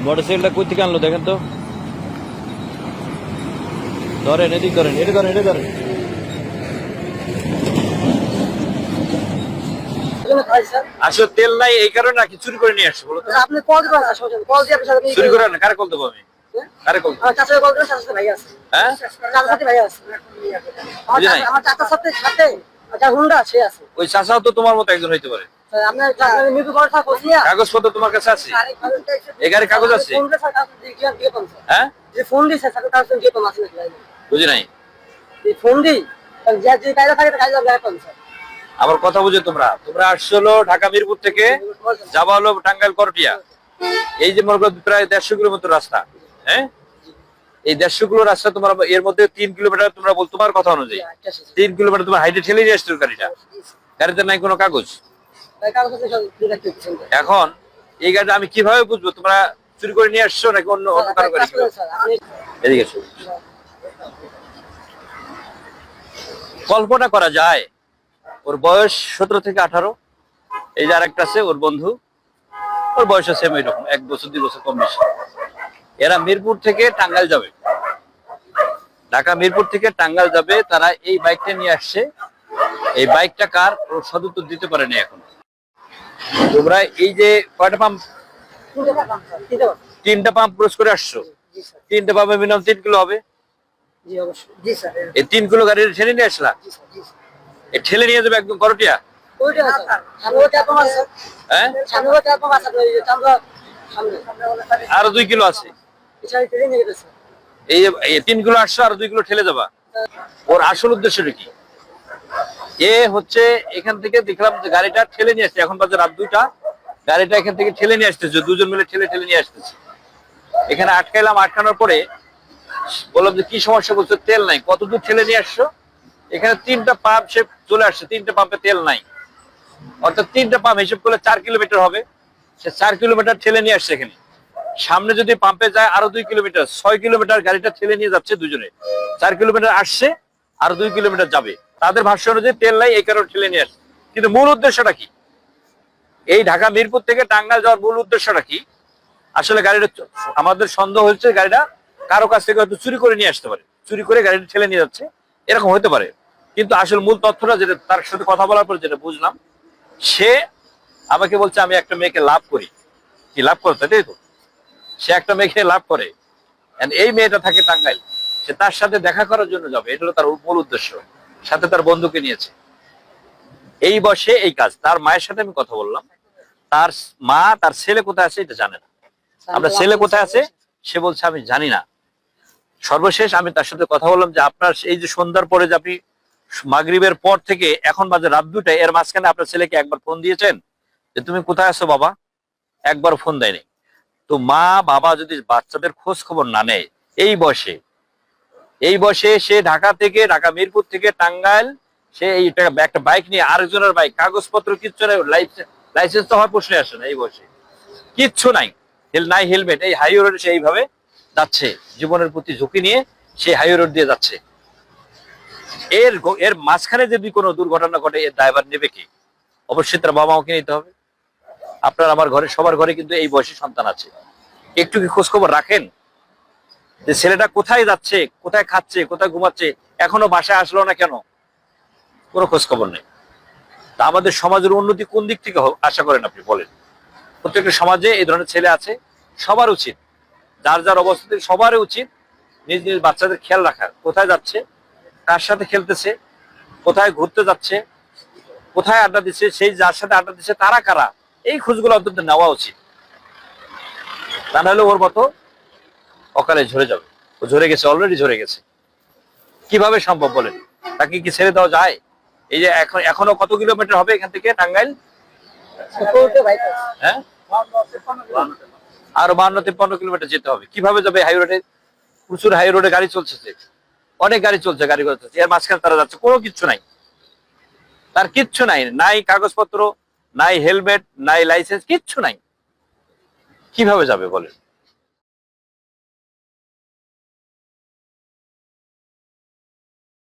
মোটরসাইকেলটা কই থেকে আনলো দেখেন তো। ধরেন, এদিক ধরেন, এটা ধরেন, এটা ধরেন। আসলে তেল নাই এই কারণে নাকি চুরি করে নিয়ে আসছে বলো তো? আপনি কল দিবেন না, কল দিয়ে আপনার সাথে চুরি করে না, কারে কল দেবো আমি? কারে কল? আমার চাচার কল দিলে চাচার ভাই আছে। হ্যাঁ, চাচার সাথে ভাই আছে। আমার চাচার সাথে সাথে যা হুন্ডা সে আছে। ওই চাচাও তো তোমার মতো একজন হইতে পারে। আপনার চাচার মিটু করে থাকো দিয়া কাগজপত্র তোমার কাছে আছে? এই গাড়ির কাগজ আছে? হ্যাঁ, যে ফোন দিছে স্যার তার সঙ্গে তো মাসে নাই। বুঝি নাই। এই ফোন দি যে যে কায়দা থাকে কায়দা যায় কোন স্যার। আবার কথা বুঝে তোমরা আসছো ঢাকা মিরপুর থেকে যাবা হলো টাঙ্গাইল করটিয়া। এই যে মনে করো প্রায় 150 কিলোমিটার রাস্তা। হ্যাঁ, এই 150 কিলো রাস্তা তোমার, এর মধ্যে 3 কিলোমিটার তোমরা বল তোমার কথা অনুযায়ী 3 কিলোমিটার তোমার হাইটে ঠেলে নিয়ে আসছো গাড়িটা। গাড়িতে নাই কোনো কাগজ। এখন এই গাড়িটা আমি কিভাবে বুঝবো তোমরা চুরি করে নিয়ে আসছো নাকি অন্য অন্য কারো গাড়ি? এদিকে এসো। কল্পনা করা যায় ওর বয়স 17 থেকে 18। এই যে আরেকটা আছে ওর বন্ধু, ওর বয়স সেম এরকম 1 বছর 2 বছর কম বেশি। এরা মিরপুর থেকে টাঙ্গাইল যাবে, ঢাকা মিরপুর থেকে টাঙ্গাইল যাবে। তারা এই বাইকটা নিয়ে আসছে। এই বাইকটা কার ওর সদুত্তর দিতে পারেনি এখন। তোমরা এই যে কয়টা পাম্প? 3টা পাম্প ক্রস করে আসছো। 3টা পাম্পে মিনিমাম 3 কিলো হবে। এই 3 কিলো গাড়ি ঠেলে নিয়ে আসলা। এই ঠেলে নিয়ে যাবে একদম করটিয়া। হ্যাঁ, আরো 2 কিলো আছে। এই 3 কিলো আসছো, আরো 2 কিলো ঠেলে যাবা। ওর আসল উদ্দেশ্যটা কি? এ হচ্ছে এখান থেকে দেখলাম যে গাড়িটা ঠেলে নিয়ে আসছে, এখন বাজে রাত 2টা। গাড়িটা এখান থেকে ঠেলে নিয়ে আসতেছে, দুজন মিলে ঠেলে ঠেলে নিয়ে আসতেছে। এখানে আটকাইলাম, আটকানোর পরে বললাম যে কি সমস্যা, বলছে তেল নাই। কত দূর ঠেলে নিয়ে আসছো? এখানে 3টা পাম্প সে চলে আসছে, 3টা পাম্পে তেল নাই। অর্থাৎ 3টা পাম্প হিসেব করলে 4 কিলোমিটার হবে। সে 4 কিলোমিটার ঠেলে নিয়ে আসছে। এখানে সামনে যদি পাম্পে যায় আরো 2 কিলোমিটার, 6 কিলোমিটার গাড়িটা ঠেলে নিয়ে যাচ্ছে দুজনে। 4 কিলোমিটার আসছে, আরো 2 কিলোমিটার যাবে। তাদের ভাষ্য অনুযায়ী তেল নাই, এই কারণে ঠেলে নিয়ে আসছে। কিন্তু মূল উদ্দেশ্যটা কি? এই ঢাকা মিরপুর থেকে টাঙ্গাইল যাওয়ার মূল উদ্দেশ্যটা কি? আসলে গাড়িটা আমাদের সন্দেহ হচ্ছে গাড়িটা কারো কাছ থেকে হয়তো চুরি করে নিয়ে আসতে পারে, চুরি করে গাড়িটা ঠেলে নিয়ে যাচ্ছে, এরকম হতে পারে। কিন্তু আসলে মূল তথ্যটা যেটা, তার সাথে কথা বলার পর যেটা বুঝলাম, সে আমাকে বলছে আমি একটা মেয়েকে লাভ করি। কি লাভ করতে, তাই তো? সে একটা মেয়েকে লাভ করে, এই মেয়েটা থাকে টাঙ্গাইল। সে তার সাথে দেখা করার জন্য যাবে, এটা হলো তার মূল উদ্দেশ্য। সাথে তার বন্ধুকে নিয়েছে। এই বসে এই কাজ। তার মায়ের সাথে আমি কথা বললাম। তার মা তার ছেলে কোথায় আছে এটা জানে না। আমরা ছেলে কোথায় আছে সে বলছে আমি জানি না। সর্বশেষ আমি তার সাথে কথা বললাম যে আপনার এই যে সন্ধ্যার পরে যে আপনি মাগরিবের পর থেকে এখন বাজে রাত 2টায়, এর মাঝখানে আপনার ছেলেকে একবার ফোন দিয়েছেন যে তুমি কোথায় আছো বাবা? একবার ফোন দেয়নি। তো মা বাবা যদি বাচ্চাদের খোঁজ খবর না নেয় এই বয়সে সে ঢাকা থেকে, ঢাকা মিরপুর থেকে টাঙ্গাইল, সে একটা বাইক নিয়ে, আরেকজনের বাইক, কাগজপত্র কিচ্ছু নাই, লাইসেন্স তো হওয়ার প্রশ্নে আসে না। এই বয়সে কিচ্ছু নাই, নাই হেলমেট, এই হাইওয়ে রোডে সে এইভাবে যাচ্ছে, জীবনের প্রতি ঝুঁকি নিয়ে সেই হাইওয়ে রোড দিয়ে যাচ্ছে। এর এর মাঝখানে যদি কোনো দুর্ঘটনা ঘটে, এর ড্রাইভার নেবে কি? অবশ্যই তার বাবা মাকে নিতে হবে। আপনার আমার ঘরে, সবার ঘরে কিন্তু এই বয়সী সন্তান আছে। একটু কি খোঁজ খবর রাখেন যে ছেলেটা কোথায় যাচ্ছে, কোথায় খাচ্ছে, কোথায় ঘুমাচ্ছে, এখনো বাসায় আসলো না কেন? কোনো খোঁজ খবর নেই। তা আমাদের সমাজের উন্নতি কোন দিক থেকে আশা করেন আপনি বলেন? প্রত্যেকটা সমাজে এই ধরনের ছেলে আছে। সবার উচিত, যার যার অবস্থা সবারই উচিত নিজ নিজ বাচ্চাদের খেয়াল রাখা। কোথায় যাচ্ছে, কার সাথে খেলতেছে, কোথায় ঘুরতে যাচ্ছে, কোথায় আড্ডা দিচ্ছে, সেই যার সাথে আড্ডা দিচ্ছে তারা কারা, এই খোঁজগুলো অন্তত নেওয়া উচিত। তা নাহলে ওর মতো অকালে ঝরে যাবে। ও ঝরে গেছে, অলরেডি ঝরে গেছে। কিভাবে সম্ভব বলেন? তাকে কি ছেড়ে দেওয়া যায়? এই যে এখনো কত কিলোমিটার হবে এখান থেকে টাঙ্গাইল? হ্যাঁ, আরো 52-53 কিলোমিটার যেতে হবে। কিভাবে যাবে? হাই রোডে, প্রচুর হাই রোডে গাড়ি চলছে, অনেক গাড়ি চলছে, গাড়ি চলছে, এর মাঝখানে তারা যাচ্ছে, কোনো কিচ্ছু নাই। তার কিচ্ছু নাই, নাই কাগজপত্র, নাই হেলমেট, নাই লাইসেন্স, কিচ্ছু নাই। কিভাবে যাবে বলেন?